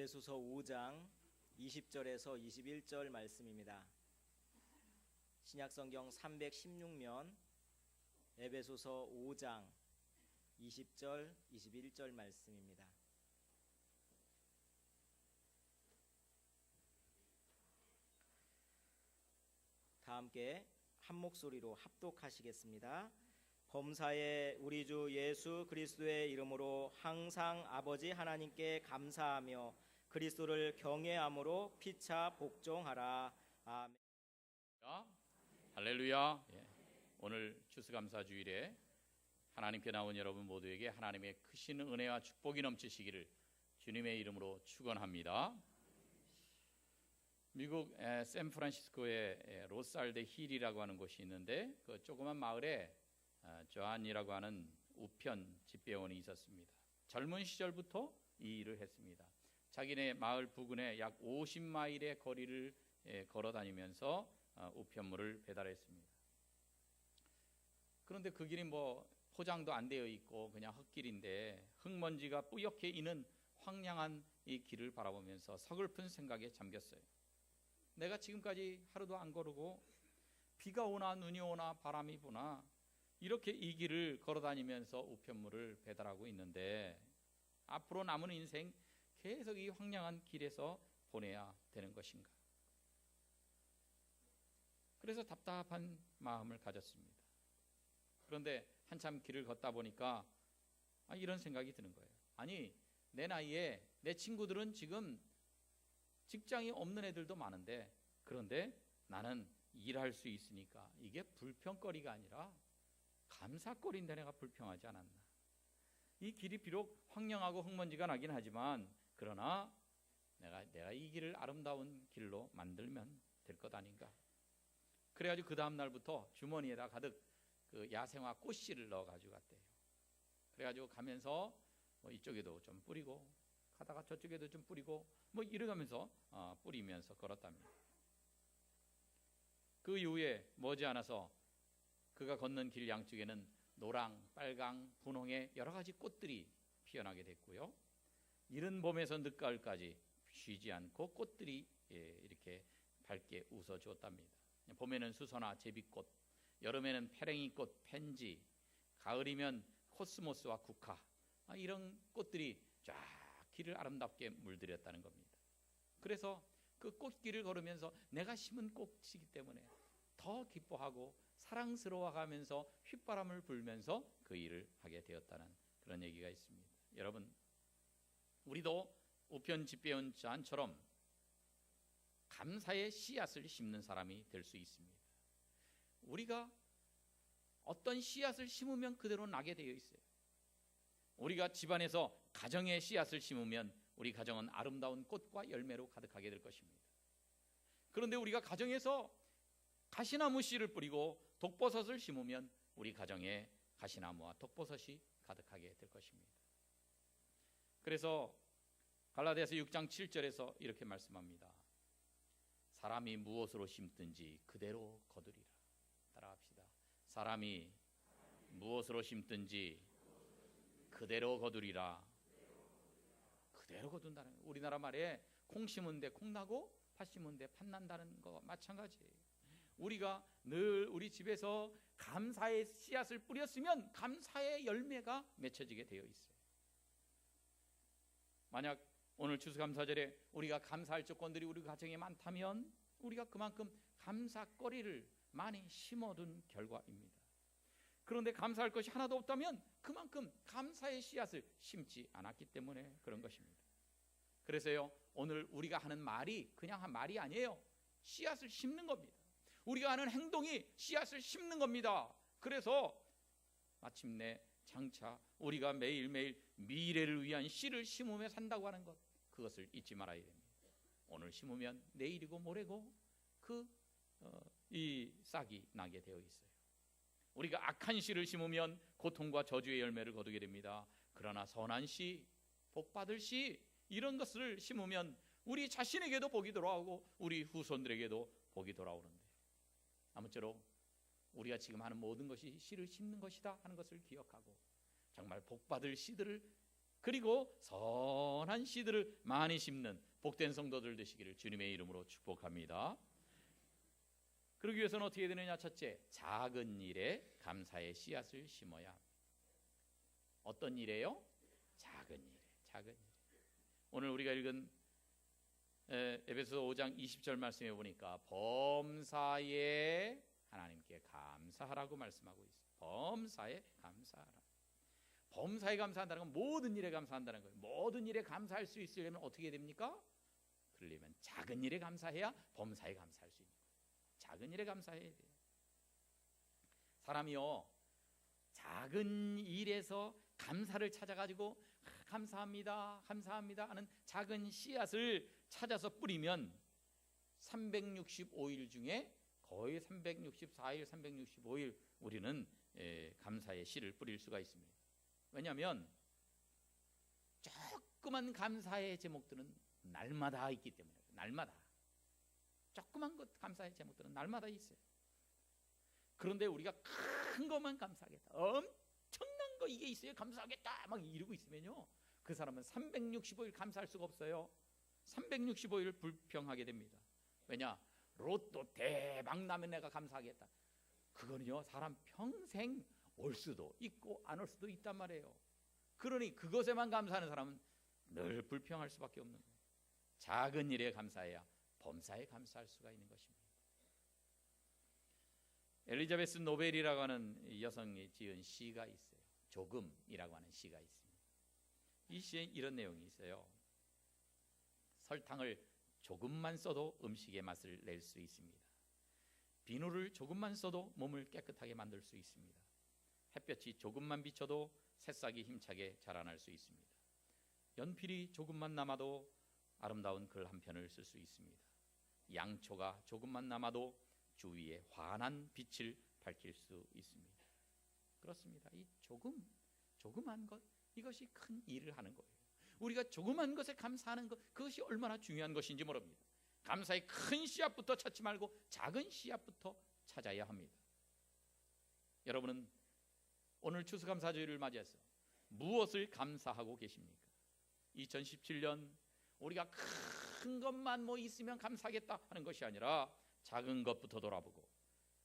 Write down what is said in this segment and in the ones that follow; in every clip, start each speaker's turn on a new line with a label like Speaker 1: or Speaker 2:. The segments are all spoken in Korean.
Speaker 1: 에베소서 5장 20절에서 21절 말씀입니다. 신약성경 316면 에베소서 5장 20절 21절 말씀입니다. 다 함께 한 목소리로 합독하시겠습니다. 범사에 우리 주 예수 그리스도의 이름으로 항상 아버지 하나님께 감사하며 그리스도를 경외함으로 피차 복종하라. 아멘.
Speaker 2: 할렐루야. 오늘 추수감사주일에 하나님께 나온 여러분 모두에게 하나님의 크신 은혜와 축복이 넘치시기를 주님의 이름으로 축원합니다. 미국 샌프란시스코에 로살데 힐이라고 하는 곳이 있는데 그 조그만 마을에 조안이라고 하는 우편 집배원이 있었습니다. 젊은 시절부터 이 일을 했습니다. 자기네 마을 부근에 약 50마일의 거리를 걸어 다니면서 우편물을 배달했습니다. 그런데 그 길이 포장도 안 되어 있고 그냥 흙길인데 흙먼지가 뿌옇게 이는 황량한 이 길을 바라보면서 서글픈 생각에 잠겼어요. 내가 지금까지 하루도 안 거르고 비가 오나 눈이 오나 바람이 부나 이렇게 이 길을 걸어 다니면서 우편물을 배달하고 있는데 앞으로 남은 인생 계속 이 황량한 길에서 보내야 되는 것인가? 그래서 답답한 마음을 가졌습니다. 그런데 한참 길을 걷다 보니까 이런 생각이 드는 거예요. 아니, 내 나이에 내 친구들은 지금 직장이 없는 애들도 많은데 그런데 나는 일할 수 있으니까 이게 불평거리가 아니라 감사거리인데 내가 불평하지 않았나. 이 길이 비록 황량하고 흙먼지가 나긴 하지만 그러나 내가 이 길을 아름다운 길로 만들면 될 것 아닌가. 그래가지고 그 다음 날부터 주머니에다 가득 그 야생화 꽃씨를 넣어가지고 갔대요. 그래가지고 가면서 이쪽에도 좀 뿌리고 가다가 저쪽에도 좀 뿌리고 이래가면서 뿌리면서 걸었답니다. 그 이후에 머지않아서 그가 걷는 길 양쪽에는 노랑, 빨강, 분홍의 여러 가지 꽃들이 피어나게 됐고요. 이른 봄에서 늦가을까지 쉬지 않고 꽃들이 이렇게 밝게 웃어 주었답니다. 봄에는 수선화, 제비꽃, 여름에는 페랭이꽃, 펜지, 가을이면 코스모스와 국화, 이런 꽃들이 쫙 길을 아름답게 물들였다는 겁니다. 그래서 그 꽃길을 걸으면서 내가 심은 꽃이기 때문에 더 기뻐하고 사랑스러워가면서 휘바람을 불면서 그 일을 하게 되었다는 그런 얘기가 있습니다. 여러분, 우리도 우편 집배원 잔처럼 감사의 씨앗을 심는 사람이 될 수 있습니다. 우리가 어떤 씨앗을 심으면 그대로 나게 되어 있어요. 우리가 집안에서 가정의 씨앗을 심으면 우리 가정은 아름다운 꽃과 열매로 가득하게 될 것입니다. 그런데 우리가 가정에서 가시나무 씨를 뿌리고 독버섯을 심으면 우리 가정에 가시나무와 독버섯이 가득하게 될 것입니다. 그래서 갈라디아서 6장 7절에서 이렇게 말씀합니다. 사람이 무엇으로 심든지 그대로 거두리라. 따라합시다. 사람이 무엇으로 심든지 그대로 거두리라. 그대로 거둔다는 거예요. 우리나라 말에 콩 심은 데 콩 나고 팥 심은 데 팥 난다는 거 마찬가지예요. 우리가 늘 우리 집에서 감사의 씨앗을 뿌렸으면 감사의 열매가 맺혀지게 되어 있어요. 만약 오늘 추수감사절에 우리가 감사할 조건들이 우리 가정에 많다면 우리가 그만큼 감사거리를 많이 심어둔 결과입니다. 그런데 감사할 것이 하나도 없다면 그만큼 감사의 씨앗을 심지 않았기 때문에 그런 것입니다. 그래서요, 오늘 우리가 하는 말이 그냥 한 말이 아니에요. 씨앗을 심는 겁니다. 우리가 하는 행동이 씨앗을 심는 겁니다. 그래서 마침내 장차 우리가 매일매일 미래를 위한 씨를 심으며 산다고 하는 것, 그것을 잊지 말아야 됩니다. 오늘 심으면 내일이고 모레고 이 싹이 나게 되어 있어요. 우리가 악한 씨를 심으면 고통과 저주의 열매를 거두게 됩니다. 그러나 선한 씨, 복받을 씨, 이런 것을 심으면 우리 자신에게도 복이 돌아오고 우리 후손들에게도 복이 돌아오는데, 아무쪼록 우리가 지금 하는 모든 것이 씨를 심는 것이다 하는 것을 기억하고 정말 복받을 씨들을 그리고 선한 씨들을 많이 심는 복된 성도들 되시기를 주님의 이름으로 축복합니다. 그러기 위해서는 어떻게 되느냐? 첫째, 작은 일에 감사의 씨앗을 심어야 합니다. 어떤 일이에요? 작은 일에, 작은 일. 오늘 우리가 읽은 에베소서 5장 20절 말씀해 보니까 범사에 하나님께 감사하라고 말씀하고 있어요. 범사에 감사하라. 범사에 감사한다는 건 모든 일에 감사한다는 거예요. 모든 일에 감사할 수 있으려면 어떻게 됩니까? 그러려면 작은 일에 감사해야 범사에 감사할 수 있는 거예요. 작은 일에 감사해야 돼요. 사람이요, 작은 일에서 감사를 찾아가지고 감사합니다, 감사합니다 하는 작은 씨앗을 찾아서 뿌리면 365일 중에 거의 364일, 365일 우리는 감사의 씨를 뿌릴 수가 있습니다. 왜냐하면 조그만 감사의 제목들은 날마다 있기 때문에, 날마다 조그만 것 감사의 제목들은 날마다 있어요. 그런데 우리가 큰 것만 감사하겠다, 엄청난 거 이게 있어야 감사하겠다 막 이러고 있으면요, 그 사람은 365일 감사할 수가 없어요. 365일 불평하게 됩니다. 왜냐? 로또 대박 나면 내가 감사하겠다. 그거는요, 사람 평생 올 수도 있고 안 올 수도 있단 말이에요. 그러니 그것에만 감사하는 사람은 늘 불평할 수밖에 없는 거예요. 작은 일에 감사해야 범사에 감사할 수가 있는 것입니다. 엘리자베스 노벨이라고 하는 여성이 지은 시가 있어요. 조금이라고 하는 시가 있습니다. 이 시에 이런 내용이 있어요. 설탕을 조금만 써도 음식의 맛을 낼 수 있습니다. 비누를 조금만 써도 몸을 깨끗하게 만들 수 있습니다. 햇볕이 조금만 비쳐도 새싹이 힘차게 자라날 수 있습니다. 연필이 조금만 남아도 아름다운 글 한 편을 쓸 수 있습니다. 양초가 조금만 남아도 주위에 환한 빛을 밝힐 수 있습니다. 그렇습니다. 이 조그만 것, 이것이 큰 일을 하는 거예요. 우리가 조그만 것에 감사하는 것, 그것이 얼마나 중요한 것인지 모릅니다. 감사의 큰 씨앗부터 찾지 말고 작은 씨앗부터 찾아야 합니다. 여러분은 오늘 추수감사주일을 맞이해서 무엇을 감사하고 계십니까? 2017년 우리가 큰 것만 뭐 있으면 감사하겠다 하는 것이 아니라 작은 것부터 돌아보고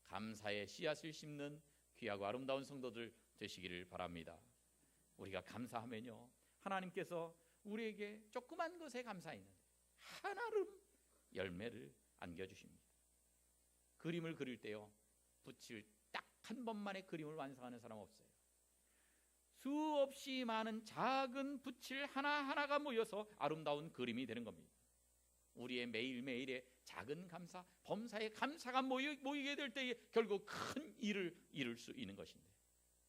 Speaker 2: 감사의 씨앗을 심는 귀하고 아름다운 성도들 되시기를 바랍니다. 우리가 감사하면요, 하나님께서 우리에게 조그만 것에 감사했는데 한아름 열매를 안겨주십니다. 그림을 그릴 때요, 붓을 딱 한 번만에 그림을 완성하는 사람 없어요. 수없이 많은 작은 붓을 하나하나가 모여서 아름다운 그림이 되는 겁니다. 우리의 매일매일의 작은 감사, 범사의 감사가 모이게 될 때에 결국 큰 일을 이룰 수 있는 것인데,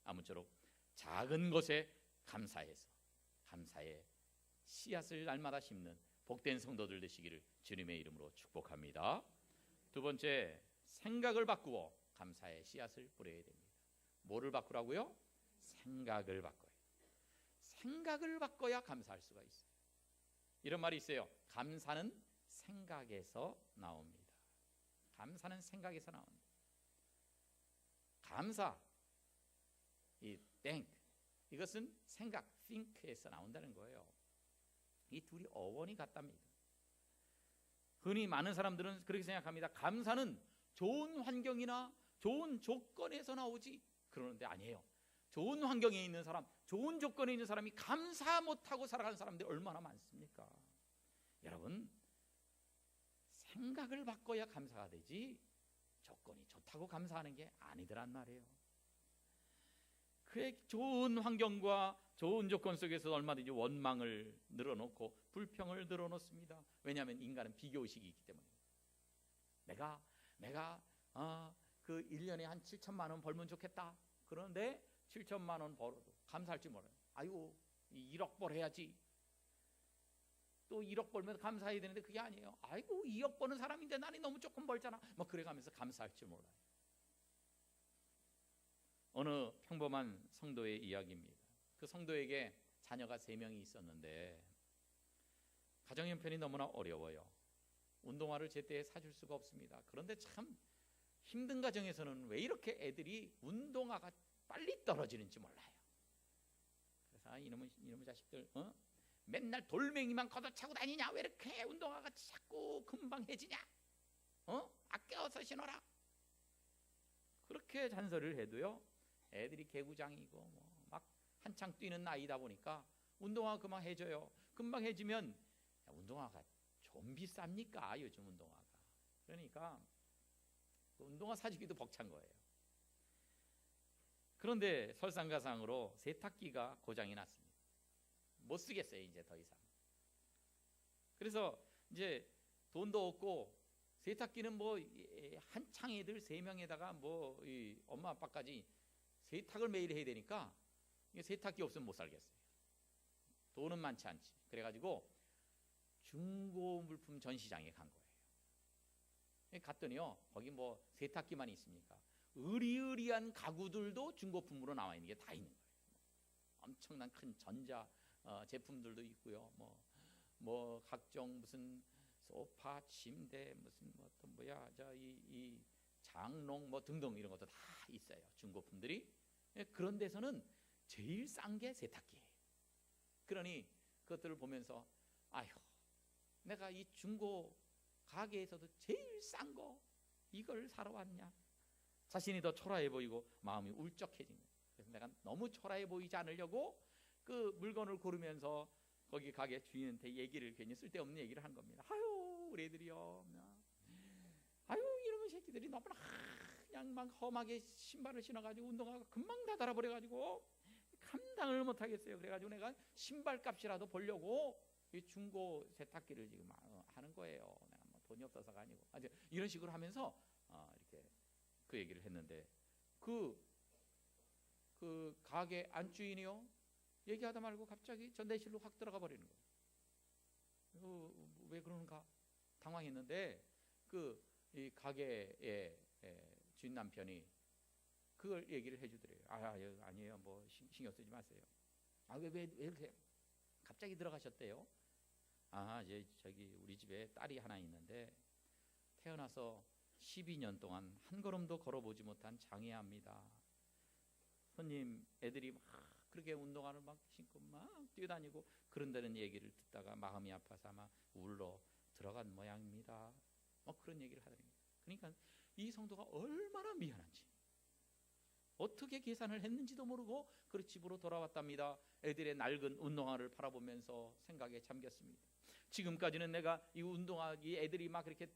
Speaker 2: 아무쪼록 작은 것에 감사해서 감사의 씨앗을 날마다 심는 복된 성도들 되시기를 주님의 이름으로 축복합니다. 두 번째, 생각을 바꾸어 감사의 씨앗을 뿌려야 됩니다. 뭐를 바꾸라고요? 생각을 바꿔요. 생각을 바꿔야 감사할 수가 있어요. 이런 말이 있어요. 감사는 생각에서 나옵니다. 감사는 생각에서 나옵니다. 감사, 이 think, 이것은 생각, think에서 나온다는 거예요. 이 둘이 어원이 같답니다. 흔히 많은 사람들은 그렇게 생각합니다. 감사는 좋은 환경이나 좋은 조건에서 나오지. 그러는데 아니에요. 좋은 환경에 있는 사람, 좋은 조건에 있는 사람이 감사 못하고 살아가는 사람들이 얼마나 많습니까? 여러분, 생각을 바꿔야 감사가 되지 조건이 좋다고 감사하는 게 아니더란 말이에요. 그의 좋은 환경과 좋은 조건 속에서 얼마든지 원망을 늘어놓고 불평을 늘어놓습니다. 왜냐하면 인간은 비교의식이 있기 때문에. 내가 그 1년에 한 7천만 원 벌면 좋겠다. 그런데 7천만 원 벌어도 감사할 줄 몰라요. 아이고, 1억 벌어야지. 또 1억 벌면 감사해야 되는데 그게 아니에요. 아이고, 2억 버는 사람인데 나는 너무 조금 벌잖아. 막 그래가면서 감사할 줄 몰라요. 어느 평범한 성도의 이야기입니다. 그 성도에게 자녀가 3명이 있었는데 가정 형편이 너무나 어려워요. 운동화를 제때 사줄 수가 없습니다. 그런데 참 힘든 가정에서는 왜 이렇게 애들이 운동화가 빨리 떨어지는지 몰라요. 그래서 아, 이놈의 자식들, 맨날 돌멩이만 걷어차고 다니냐? 왜 이렇게 운동화가 자꾸 금방 해지냐? 아껴서 신어라. 그렇게 잔소리를 해도요, 애들이 개구장이고 막 한창 뛰는 나이다 보니까 운동화 금방 해져요. 금방 해지면 운동화가 좀 비쌉니까? 요즘 운동화가. 그러니까 그 운동화 사주기도 벅찬 거예요. 그런데 설상가상으로 세탁기가 고장이 났습니다. 못 쓰겠어요, 이제 더 이상. 그래서 이제 돈도 없고, 세탁기는 뭐 한창 애들 3명에다가 뭐 엄마 아빠까지 세탁을 매일 해야 되니까 세탁기 없으면 못 살겠어요. 돈은 많지 않지. 그래가지고 중고 물품 전시장에 간 거예요. 갔더니요, 거기 뭐 세탁기만 있습니까? 의리의리한 가구들도 중고품으로 나와 있는 게 다 있는 거예요. 엄청난 큰 전자 제품들도 있고요. 뭐 각종 무슨 소파, 침대, 무슨 뭐 어떤 이 장롱 뭐 등등 이런 것도 다 있어요. 중고품들이. 그런 데서는 제일 싼 게 세탁기예요. 그러니 그것들을 보면서 아휴, 내가 이 중고 가게에서도 제일 싼 거 이걸 사러 왔냐? 자신이 더 초라해 보이고 마음이 울적해진 거예요. 그래서 내가 너무 초라해 보이지 않으려고 그 물건을 고르면서 거기 가게 주인한테 얘기를, 괜히 쓸데없는 얘기를 한 겁니다. 아유, 우리 애들이요, 아유, 이놈의 새끼들이 너무나 그냥 막 험하게 신발을 신어가지고 운동화가 금방 다 달아버려가지고 감당을 못하겠어요. 그래가지고 내가 신발 값이라도 보려고 이 중고 세탁기를 지금 하는 거예요. 내가 뭐 돈이 없어서가 아니고. 이런 식으로 하면서 이렇게 그 얘기를 했는데, 그 가게 안주인이요, 얘기하다 말고 갑자기 저 내실로 확 들어가 버리는 거예요. 왜 그러는가 당황했는데, 이 가게의 주인 남편이 그걸 얘기를 해주더래요. 아니에요, 뭐 신경 쓰지 마세요. 왜 이렇게 갑자기 들어가셨대요? 저기 우리 집에 딸이 하나 있는데 태어나서 12년 동안 한 걸음도 걸어보지 못한 장애아입니다. 손님 애들이 막 그렇게 운동화를 막 신고 막 뛰어다니고 그런다는 얘기를 듣다가 마음이 아파서 아마 울러 들어간 모양입니다. 그런 얘기를 하더니, 그러니까 이 성도가 얼마나 미안한지, 어떻게 계산을 했는지도 모르고 그 집으로 돌아왔답니다. 애들의 낡은 운동화를 바라보면서 생각에 잠겼습니다. 지금까지는 내가 이 운동화, 이 애들이 막 이렇게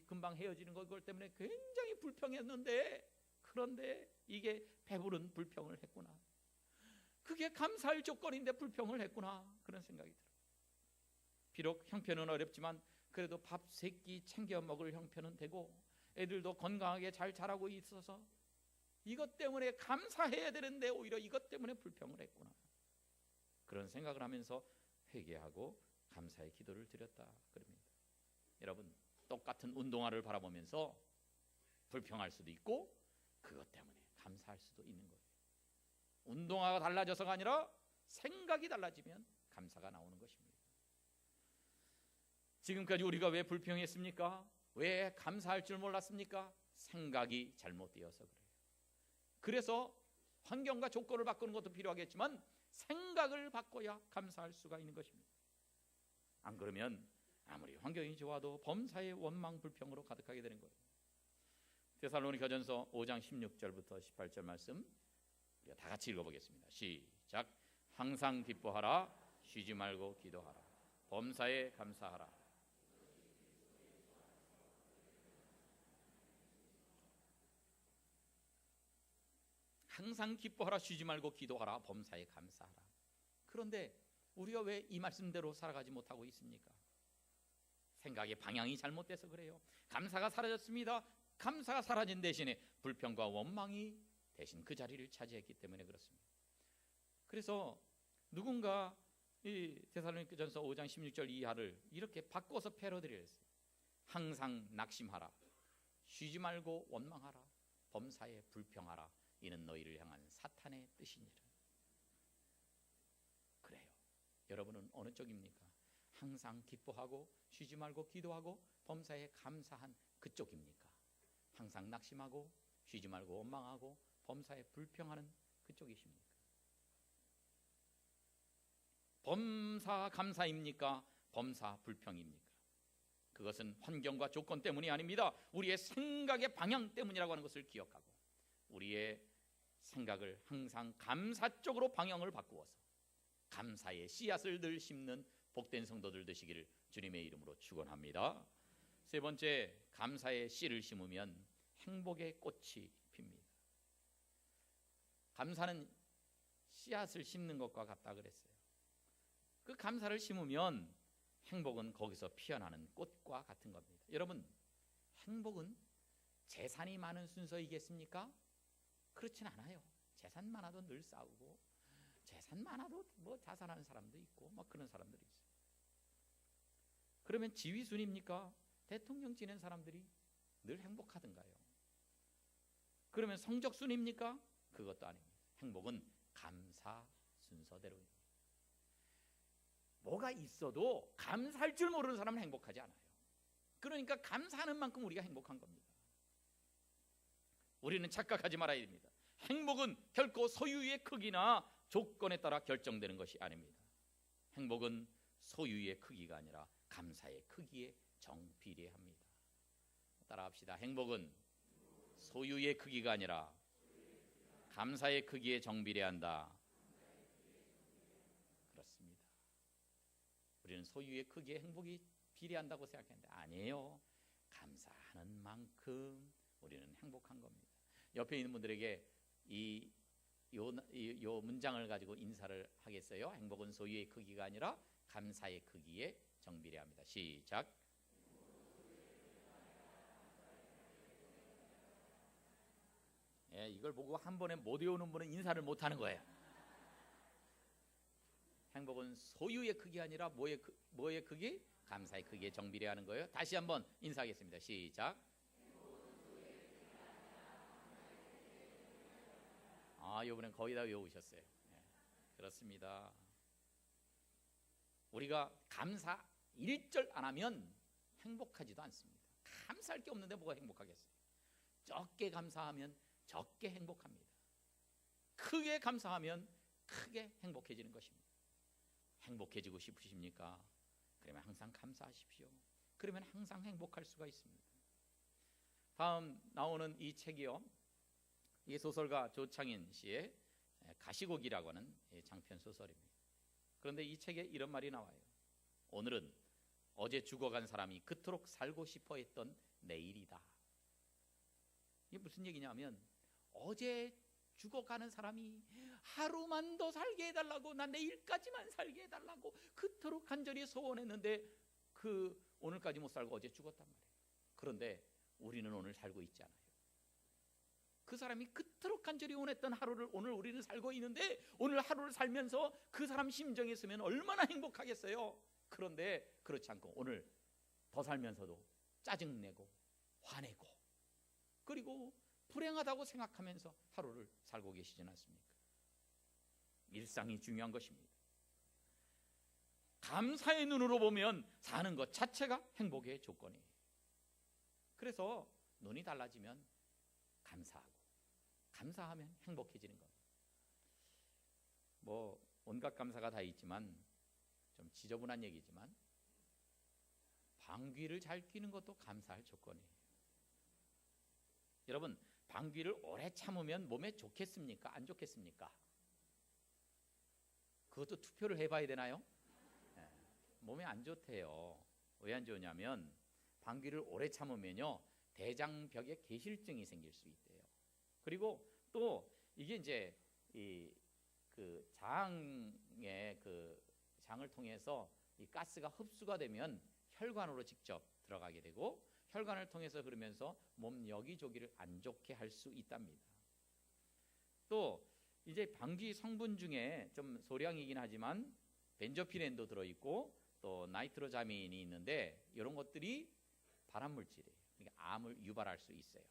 Speaker 2: 금방 헤어지는 것 때문에 굉장히 불평했는데, 그런데 이게 배부른 불평을 했구나. 그게 감사할 조건인데 불평을 했구나. 그런 생각이 들어요. 비록 형편은 어렵지만 그래도 밥 3끼 챙겨 먹을 형편은 되고 애들도 건강하게 잘 자라고 있어서 이것 때문에 감사해야 되는데 오히려 이것 때문에 불평을 했구나. 그런 생각을 하면서 회개하고 감사의 기도를 드렸다 그럽니다. 여러분, 똑같은 운동화를 바라보면서 불평할 수도 있고 그것 때문에 감사할 수도 있는 거예요. 운동화가 달라져서가 아니라 생각이 달라지면 감사가 나오는 것입니다. 지금까지 우리가 왜 불평했습니까? 왜 감사할 줄 몰랐습니까? 생각이 잘못되어서 그래요. 그래서 환경과 조건을 바꾸는 것도 필요하겠지만 생각을 바꿔야 감사할 수가 있는 것입니다. 안 그러면 아무리 환경이 좋아도 범사의 원망 불평으로 가득하게 되는 거예요. 데살로니가전서 5장 16절부터 18절 말씀 우리가 다 같이 읽어보겠습니다. 시작. 항상 기뻐하라, 쉬지 말고 기도하라, 범사에 감사하라. 항상 기뻐하라, 쉬지 말고 기도하라, 범사에 감사하라. 그런데 우리가 왜 이 말씀대로 살아가지 못하고 있습니까? 생각의 방향이 잘못돼서 그래요. 감사가 사라졌습니다. 감사가 사라진 대신에 불평과 원망이 대신 그 자리를 차지했기 때문에 그렇습니다. 그래서 누군가 이 데살로니가전서 5장 16절 이하를 이렇게 바꿔서 패러디를 했어요. 항상 낙심하라, 쉬지 말고 원망하라, 범사에 불평하라. 이는 너희를 향한 사탄의 뜻이니라. 그래요. 여러분은 어느 쪽입니까? 항상 기뻐하고 쉬지 말고 기도하고 범사에 감사한 그쪽입니까? 항상 낙심하고 쉬지 말고 원망하고 범사에 불평하는 그쪽이십니까? 범사 감사입니까? 범사 불평입니까? 그것은 환경과 조건 때문이 아닙니다. 우리의 생각의 방향 때문이라고 하는 것을 기억하고 우리의 생각을 항상 감사 쪽으로 방향을 바꾸어서 감사의 씨앗을 늘 심는 복된 성도들 되시기를 주님의 이름으로 축원합니다. 세 번째, 감사의 씨를 심으면 행복의 꽃이 핍니다. 감사는 씨앗을 심는 것과 같다 그랬어요. 그 감사를 심으면 행복은 거기서 피어나는 꽃과 같은 겁니다. 여러분, 행복은 재산이 많은 순서이겠습니까? 그렇진 않아요. 재산 많아도 늘 싸우고 재산 많아도 뭐 자살하는 사람도 있고 뭐 그런 사람들이 있어요. 그러면 지휘순입니까? 대통령 지낸 사람들이 늘 행복하던가요? 그러면 성적순입니까? 그것도 아닙니다. 행복은 감사 순서대로입니다. 뭐가 있어도 감사할 줄 모르는 사람은 행복하지 않아요. 그러니까 감사하는 만큼 우리가 행복한 겁니다. 우리는 착각하지 말아야 됩니다. 행복은 결코 소유의 크기나 조건에 따라 결정되는 것이 아닙니다. 행복은 소유의 크기가 아니라 감사의 크기에 정비례합니다. 따라합시다. 행복은 소유의 크기가 아니라 감사의 크기에 정비례한다. 그렇습니다. 우리는 소유의 크기에 행복이 비례한다고 생각했는데 아니에요. 감사하는 만큼 우리는 행복한 겁니다. 옆에 있는 분들에게 요 문장을 가지고 인사를 하겠어요. 행복은 소유의 크기가 아니라 감사의 크기에 정비례합니다. 시작. 예, 이걸 보고 한 번에 못 외우는 분은 인사를 못 하는 거예요. 행복은 소유의 크기 아니라 뭐의 크기? 감사의 크기에 정비례하는 거예요. 다시 한번 인사하겠습니다. 시작. 이번엔 거의 다 외우셨어요. 네, 그렇습니다. 우리가 감사 1절 안 하면 행복하지도 않습니다. 감사할 게 없는데 뭐가 행복하겠어요? 적게 감사하면 적게 행복합니다. 크게 감사하면 크게 행복해지는 것입니다. 행복해지고 싶으십니까? 그러면 항상 감사하십시오. 그러면 항상 행복할 수가 있습니다. 다음 나오는 이 책이요, 이 소설가 조창인 씨의 가시곡이라고 하는 장편 소설입니다. 그런데 이 책에 이런 말이 나와요. 오늘은 어제 죽어간 사람이 그토록 살고 싶어 했던 내일이다. 이게 무슨 얘기냐면 어제 죽어가는 사람이 하루만 더 살게 해달라고, 나 내일까지만 살게 해달라고 그토록 간절히 소원했는데 오늘까지 못 살고 어제 죽었단 말이에요. 그런데 우리는 오늘 살고 있지 않아요. 그 사람이 그토록 간절히 원했던 하루를 오늘 우리는 살고 있는데 오늘 하루를 살면서 그 사람 심정에 있으면 얼마나 행복하겠어요. 그런데 그렇지 않고 오늘 더 살면서도 짜증내고 화내고 그리고 불행하다고 생각하면서 하루를 살고 계시진 않습니까? 일상이 중요한 것입니다. 감사의 눈으로 보면 사는 것 자체가 행복의 조건이에요. 그래서 눈이 달라지면 감사하고 감사하면 행복해지는 겁니다. 뭐 온갖 감사가 다 있지만 좀 지저분한 얘기지만 방귀를 잘 뀌는 것도 감사할 조건이에요. 여러분, 방귀를 오래 참으면 몸에 좋겠습니까? 안 좋겠습니까? 그것도 투표를 해봐야 되나요? 네, 몸에 안 좋대요. 왜 안 좋으냐면 방귀를 오래 참으면요 대장벽에 계실증이 생길 수 있대요. 그리고 또 이게 이제 그 장의 장을 통해서 이 가스가 흡수가 되면 혈관으로 직접 들어가게 되고 혈관을 통해서 흐르면서 몸 여기저기를 안 좋게 할 수 있답니다. 또 이제 방귀 성분 중에 좀 소량이긴 하지만 벤조피렌도 들어있고 또 나이트로자민이 있는데 이런 것들이 발암물질이에요. 그러니까 암을 유발할 수 있어요.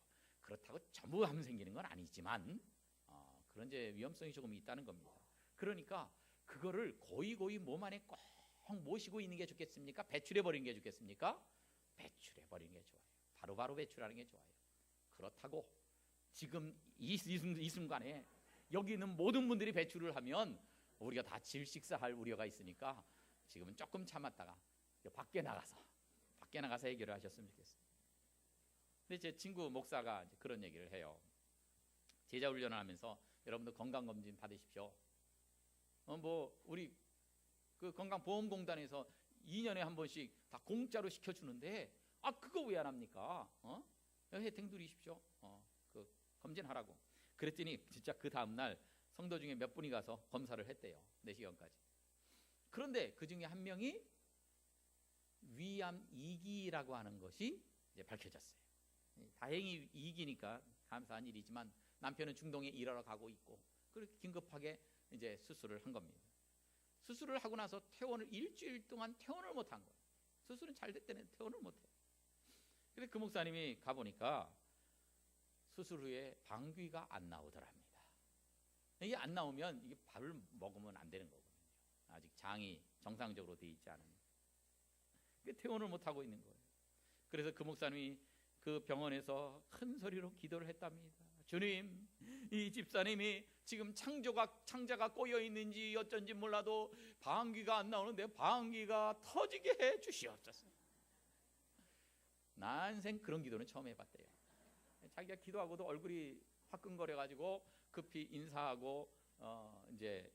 Speaker 2: 그렇다고 전부 암 생기는 건 아니지만 그런 이제 위험성이 조금 있다는 겁니다. 그러니까 그거를 고이 몸 안에 꼭 모시고 있는 게 좋겠습니까? 배출해 버리는 게 좋겠습니까? 배출해 버리는 게 좋아요. 바로 배출하는 게 좋아요. 그렇다고 지금 이 순간에 여기 있는 모든 분들이 배출을 하면 우리가 다 질식사할 우려가 있으니까 지금은 조금 참았다가 밖에 나가서 해결을 하셨으면 좋겠어요. 근데 제 친구 목사가 그런 얘기를 해요. 제자 훈련을 하면서 여러분들 건강검진 받으십시오. 우리 그 건강보험공단에서 2년에 한 번씩 다 공짜로 시켜주는데 그거 왜 안 합니까? 혜택 누리십시오. 그 검진하라고. 그랬더니 진짜 그 다음날 성도 중에 몇 분이 가서 검사를 했대요. 4시간까지. 그런데 그 중에 한 명이 위암 2기라고 하는 것이 이제 밝혀졌어요. 다행히 2기니까 감사한 일이지만 남편은 중동에 일하러 가고 있고, 그렇게 긴급하게 이제 수술을 한 겁니다. 수술을 하고 나서 퇴원을 일주일 동안 퇴원을 못 한 거예요. 수술은 잘 됐다는 퇴원을 못 해요. 그래서 그 목사님이 가보니까 수술 후에 방귀가 안 나오더랍니다. 이게 안 나오면 이게 밥을 먹으면 안 되는 거거든요. 아직 장이 정상적으로 돼 있지 않으면. 퇴원을 못 하고 있는 거예요. 그래서 그 목사님이 그 병원에서 큰 소리로 기도를 했답니다. 주님, 이 집사님이 지금 창자가 꼬여 있는지 어쩐지 몰라도 방귀가 안 나오는데 방귀가 터지게 해 주시옵소서. 난생 그런 기도는 처음 해봤대요. 자기가 기도하고도 얼굴이 화끈거려 가지고 급히 인사하고 이제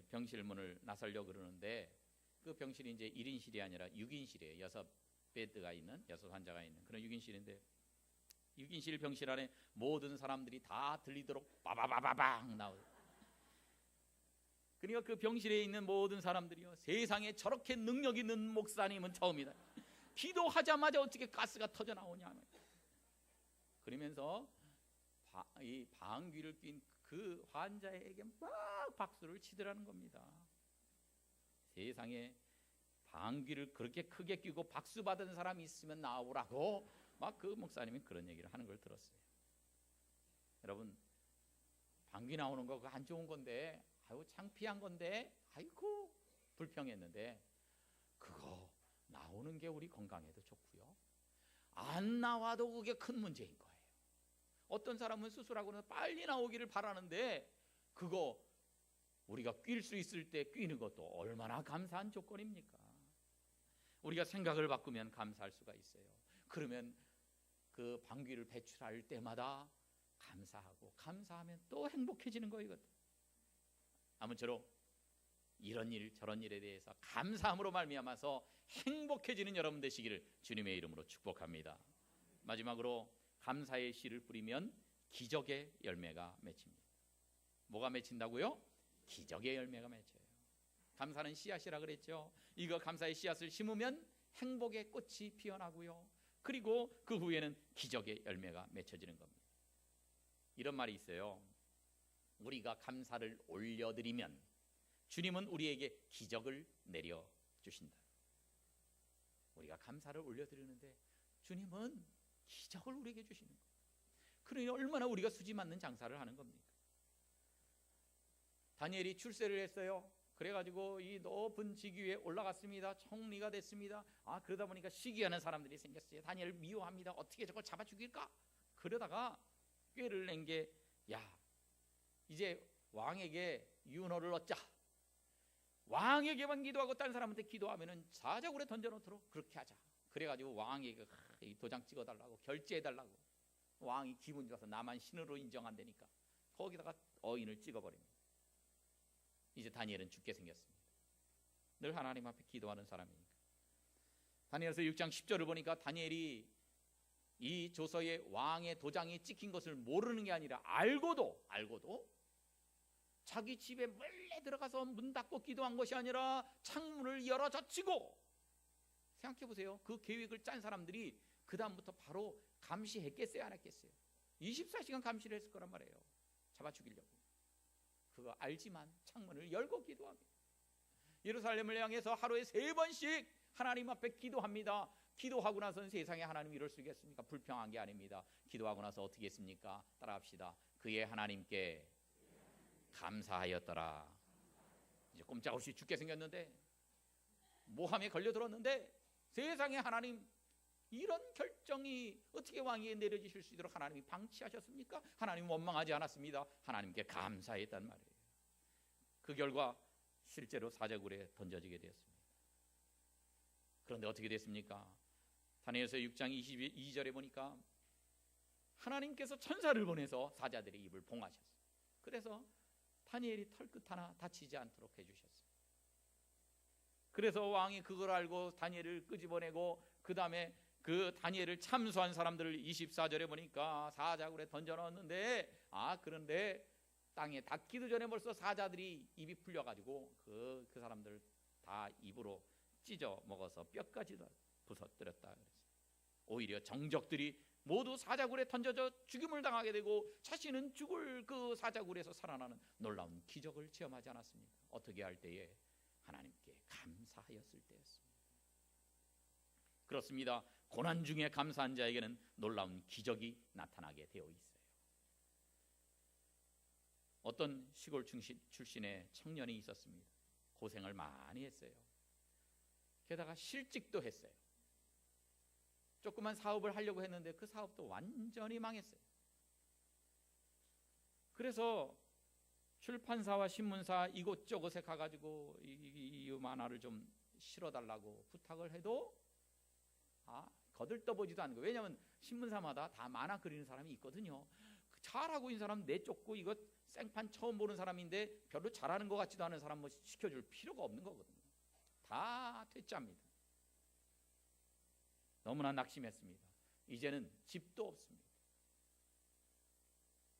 Speaker 2: 병실 문을 나서려고 그러는데, 그 병실이 이제 1인실이 아니라 6인실이에요. 6베드가 있는, 6환자가 있는 그런 6인실인데, 6인실 병실 안에 모든 사람들이 다 들리도록 빠바바바방 나오고, 그러니까 그 병실에 있는 모든 사람들이요, 세상에 저렇게 능력 있는 목사님은 처음이다. 기도하자마자 어떻게 가스가 터져 나오냐. 그러면서 이 방귀를 낀 그 환자에게 막 박수를 치더라는 겁니다. 세상에 방귀를 그렇게 크게 끼고 박수 받은 사람이 있으면 나오라고 막 그 목사님이 그런 얘기를 하는 걸 들었어요. 여러분, 방귀 나오는 거 그거 안 좋은 건데, 아유 창피한 건데, 아이고 불평했는데, 그거 나오는 게 우리 건강에도 좋고요, 안 나와도 그게 큰 문제인 거예요. 어떤 사람은 수술하고 나서 빨리 나오기를 바라는데, 그거 우리가 낄 수 있을 때 끼는 것도 얼마나 감사한 조건입니까? 우리가 생각을 바꾸면 감사할 수가 있어요. 그러면 그 방귀를 배출할 때마다 감사하고, 감사하면 또 행복해지는 거예요. 아무쪼록 이런 일 저런 일에 대해서 감사함으로 말미암아서 행복해지는 여러분 되시기를 주님의 이름으로 축복합니다. 마지막으로 감사의 씨를 뿌리면 기적의 열매가 맺힙니다. 뭐가 맺힌다고요? 기적의 열매가 맺혀요. 감사는 씨앗이라 그랬죠. 이거 감사의 씨앗을 심으면 행복의 꽃이 피어나고요, 그리고 그 후에는 기적의 열매가 맺혀지는 겁니다. 이런 말이 있어요. 우리가 감사를 올려드리면 주님은 우리에게 기적을 내려주신다. 우리가 감사를 올려드리는데 주님은 기적을 우리에게 주시는 거예요. 그러니 얼마나 우리가 수지 맞는 장사를 하는 겁니까? 다니엘이 출세를 했어요. 그래가지고 이 높은 직위에 올라갔습니다. 총리가 됐습니다. 그러다 보니까 시기하는 사람들이 생겼어요. 다니엘을 미워합니다. 어떻게 저걸 잡아 죽일까? 그러다가 꾀를 낸 게, 이제 왕에게 윤호를 얻자. 왕에게만 기도하고 다른 사람한테 기도하면은 사자굴에 던져놓도록 그렇게 하자. 그래가지고 왕에게 도장 찍어달라고, 결제해달라고. 왕이 기분 좋아서 나만 신으로 인정한다니까 거기다가 어인을 찍어버립니다. 이제 다니엘은 죽게 생겼습니다. 늘 하나님 앞에 기도하는 사람이니까. 다니엘서 6장 10절을 보니까 다니엘이 이 조서에 왕의 도장이 찍힌 것을 모르는 게 아니라 알고도 자기 집에 몰래 들어가서 문 닫고 기도한 것이 아니라 창문을 열어 젖히고, 생각해 보세요. 그 계획을 짠 사람들이 그 다음부터 바로 감시했겠어요, 안 했겠어요? 24시간 감시를 했을 거란 말이에요. 잡아 죽이려고. 그거 알지만 창문을 열고 기도합니다. 예루살렘을 향해서 하루에 3번씩 하나님 앞에 기도합니다. 기도하고 나서는 세상에 하나님 이럴 수 있겠습니까? 불평한 게 아닙니다. 기도하고 나서 어떻게 했습니까? 따라합시다. 그의 하나님께 감사하였더라. 이제 꼼짝없이 죽게 생겼는데, 모함에 걸려들었는데, 세상에 하나님 이런 결정이 어떻게 왕위에 내려지실 수 있도록 하나님이 방치하셨습니까? 하나님 원망하지 않았습니다. 하나님께 감사했단 말이에요. 그 결과 실제로 사자굴에 던져지게 되었습니다. 그런데 어떻게 됐습니까? 다니엘서 6장 22절에 보니까 하나님께서 천사를 보내서 사자들의 입을 봉하셨어요. 그래서 다니엘이 털끝 하나 다치지 않도록 해주셨어요. 그래서 왕이 그걸 알고 다니엘을 끄집어내고 그 다음에 그 다니엘을 참수한 사람들을 24절에 보니까 사자굴에 던져 넣었는데 그런데 땅에 닿기도 전에 벌써 사자들이 입이 풀려가지고 그 사람들 다 입으로 찢어 먹어서 뼈까지 부서뜨렸다 그랬어요. 오히려 정적들이 모두 사자굴에 던져져 죽임을 당하게 되고 자신은 죽을 그 사자굴에서 살아나는 놀라운 기적을 체험하지 않았습니까? 어떻게 할 때에? 하나님께 감사하였을 때였습니다. 그렇습니다. 고난 중에 감사한 자에게는 놀라운 기적이 나타나게 되어 있어요. 어떤 시골 출신의 청년이 있었습니다. 고생을 많이 했어요. 게다가 실직도 했어요. 조그만 사업을 하려고 했는데 그 사업도 완전히 망했어요. 그래서 출판사와 신문사 이곳저곳에 가가지고 이 만화를 좀 실어달라고 부탁을 해도 거들떠보지도 않는 거예요. 왜냐하면 신문사마다 다 만화 그리는 사람이 있거든요. 잘하고 있는 사람 내쫓고 이거 생판 처음 보는 사람인데 별로 잘하는 것 같지도 않은 사람 뭐 시켜줄 필요가 없는 거거든요. 다 퇴짜입니다. 너무나 낙심했습니다. 이제는 집도 없습니다.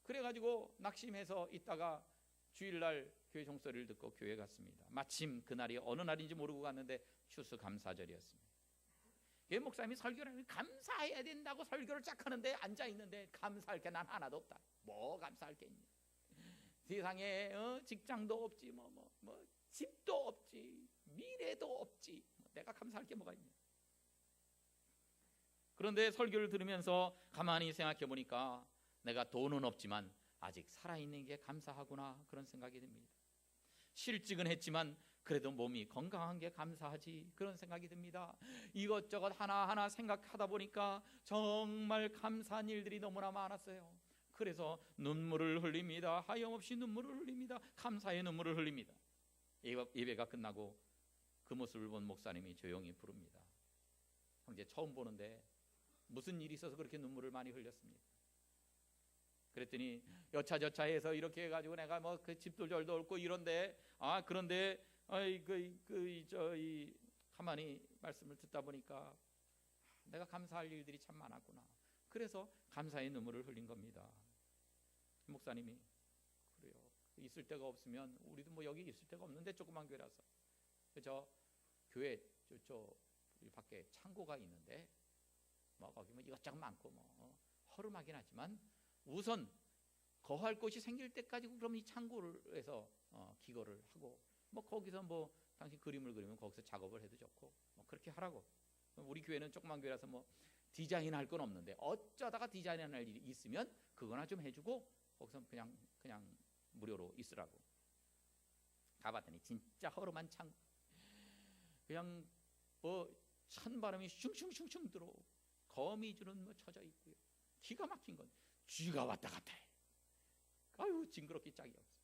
Speaker 2: 그래가지고 낙심해서 있다가 주일날 교회 종소리를 듣고 교회 갔습니다. 마침 그날이 어느 날인지 모르고 갔는데 추수감사절이었습니다. 교회 목사님이 설교를 하면 감사해야 된다고 설교를 쫙 하는데 앉아있는데 감사할 게 난 하나도 없다. 뭐 감사할 게 있냐. 세상에 직장도 없지 뭐 집도 없지 미래도 없지 내가 감사할 게 뭐가 있냐. 그런데 설교를 들으면서 가만히 생각해 보니까 내가 돈은 없지만 아직 살아있는 게 감사하구나 그런 생각이 듭니다. 실직은 했지만 그래도 몸이 건강한 게 감사하지 그런 생각이 듭니다. 이것저것 하나하나 생각하다 보니까 정말 감사한 일들이 너무나 많았어요. 그래서 눈물을 흘립니다. 하염없이 눈물을 흘립니다. 감사의 눈물을 흘립니다. 예배가 끝나고 그 모습을 본 목사님이 조용히 부릅니다. 형제 처음 보는데 무슨 일이 있어서 그렇게 눈물을 많이 흘렸습니다. 그랬더니 여차저차해서 이렇게 해가지고 내가 뭐 그 집돌절도 없고 이런데 그런데 가만히 말씀을 듣다 보니까 내가 감사할 일들이 참 많았구나. 그래서 감사의 눈물을 흘린 겁니다. 목사님이 그래요. 있을 데가 없으면 우리도 뭐 여기 있을 데가 없는데 조그만 교회라서 저 교회 저 밖에 창고가 있는데 뭐 거기 뭐 이것저것 많고 뭐 허름하긴 하지만 우선 거할 곳이 생길 때까지 그럼 이 창고에서 기거를 하고 뭐 거기서 뭐 당신 그림을 그리면 거기서 작업을 해도 좋고 뭐 그렇게 하라고. 우리 교회는 조그만 교회라서 뭐 디자인 할 건 없는데 어쩌다가 디자인 할 일이 있으면 그거나 좀 해주고 거기서 그냥 무료로 있으라고. 가봤더니 진짜 허름한 창고. 그냥 뭐 찬바람이 슝슝슝슝 들어오고 거미줄은 뭐 쳐져 있고요. 기가 막힌 건 쥐가 왔다 갔다 해. 아유 징그럽기 짝이 없어.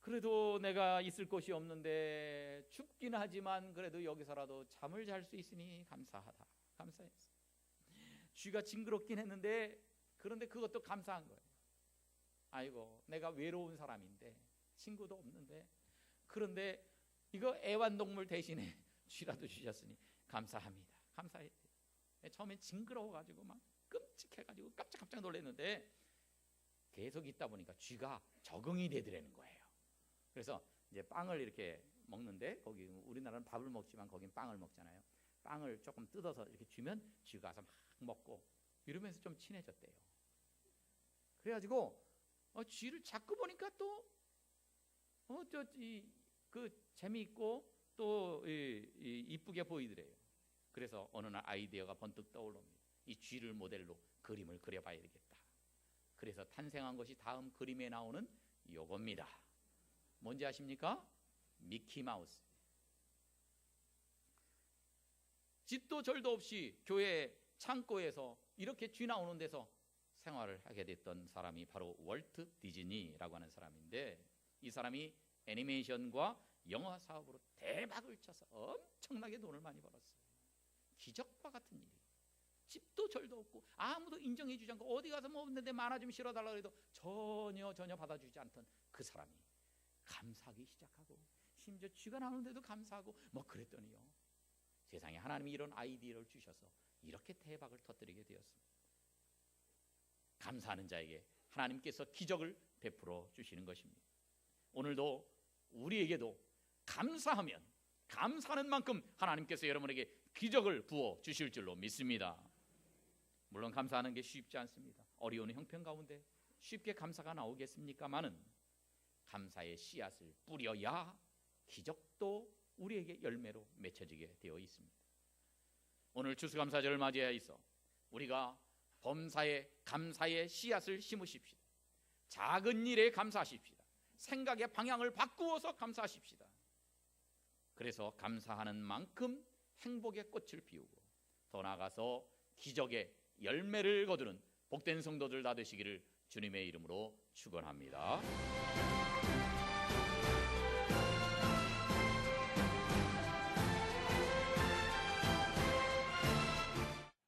Speaker 2: 그래도 내가 있을 곳이 없는데 춥긴 하지만 그래도 여기서라도 잠을 잘 수 있으니 감사하다. 감사했어. 쥐가 징그럽긴 했는데 그런데 그것도 감사한 거예요. 아이고 내가 외로운 사람인데 친구도 없는데 그런데 이거 애완동물 대신에 쥐라도 주셨으니 감사합니다. 감사했대요. 처음엔 징그러워가지고 막 끔찍해가지고 깜짝깜짝 놀랐는데 계속 있다 보니까 쥐가 적응이 되더라는 거예요. 그래서 이제 빵을 이렇게 먹는데 거기 우리나라는 밥을 먹지만 거긴 빵을 먹잖아요. 빵을 조금 뜯어서 이렇게 주면 쥐가 와서 막 먹고 이러면서 좀 친해졌대요. 그래가지고 쥐를 자꾸 보니까 또 재미있고 또 이쁘게 보이더래요. 그래서 어느 날 아이디어가 번뜩 떠올릅니다. 이 쥐를 모델로 그림을 그려봐야 되겠다. 그래서 탄생한 것이 다음 그림에 나오는 요겁니다. 뭔지 아십니까? 미키마우스. 집도 절도 없이 교회 창고에서 이렇게 쥐 나오는 데서 생활을 하게 됐던 사람이 바로 월트 디즈니라고 하는 사람인데 이 사람이 애니메이션과 영화 사업으로 대박을 쳐서 엄청나게 돈을 많이 벌었어요. 기적과 같은 일이. 집도 절도 없고 아무도 인정해 주지 않고 어디 가서 뭐 내 만화 좀 실어달라고 해도 전혀 받아주지 않던 그 사람이 감사하기 시작하고 심지어 쥐가 나오는데도 감사하고 뭐 그랬더니요, 세상에 하나님이 이런 아이디어를 주셔서 이렇게 대박을 터뜨리게 되었습니다. 감사하는 자에게 하나님께서 기적을 베풀어 주시는 것입니다. 오늘도 우리에게도 감사하면 감사하는 만큼 하나님께서 여러분에게 기적을 부어 주실 줄로 믿습니다. 물론 감사하는 게 쉽지 않습니다. 어려운 형편 가운데 쉽게 감사가 나오겠습니까마는 감사의 씨앗을 뿌려야 기적도 우리에게 열매로 맺혀지게 되어 있습니다. 오늘 추수감사절을 맞이하여 있어 우리가 범사에 감사의 씨앗을 심으십시다. 작은 일에 감사하십시다. 생각의 방향을 바꾸어서 감사하십시다. 그래서 감사하는 만큼 행복의 꽃을 피우고 더 나아가서 기적의 열매를 거두는 복된 성도들 다 되시기를 주님의 이름으로 축원합니다.